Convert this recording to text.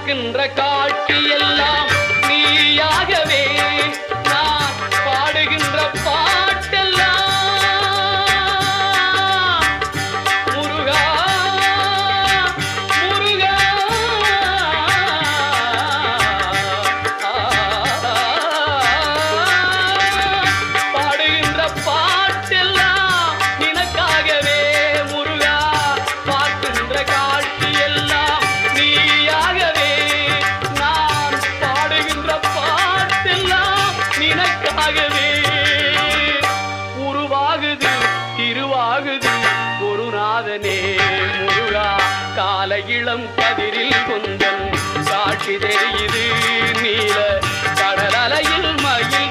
பார்க்கின்ற காட்சி எல்லாம் நீயாகவே நான் பாடுகின்ற பாட்டெல்லாம் முருகா முருகா பாடுகின்ற பாட்டெல்லாம் நினக்காகவே முருகா பார்க்கின்ற காட்சி எல்லாம் நீயாகவே நான் பாடுகின்ற பாட்டெல்லாம் நினக்காகவே உருவாகுது திருவாகுது குருநாதனே முருகா கால இளம் கதிரில் கொந்தன் சாட்சி தெரியுது நீல கடல் அலையில் மயில்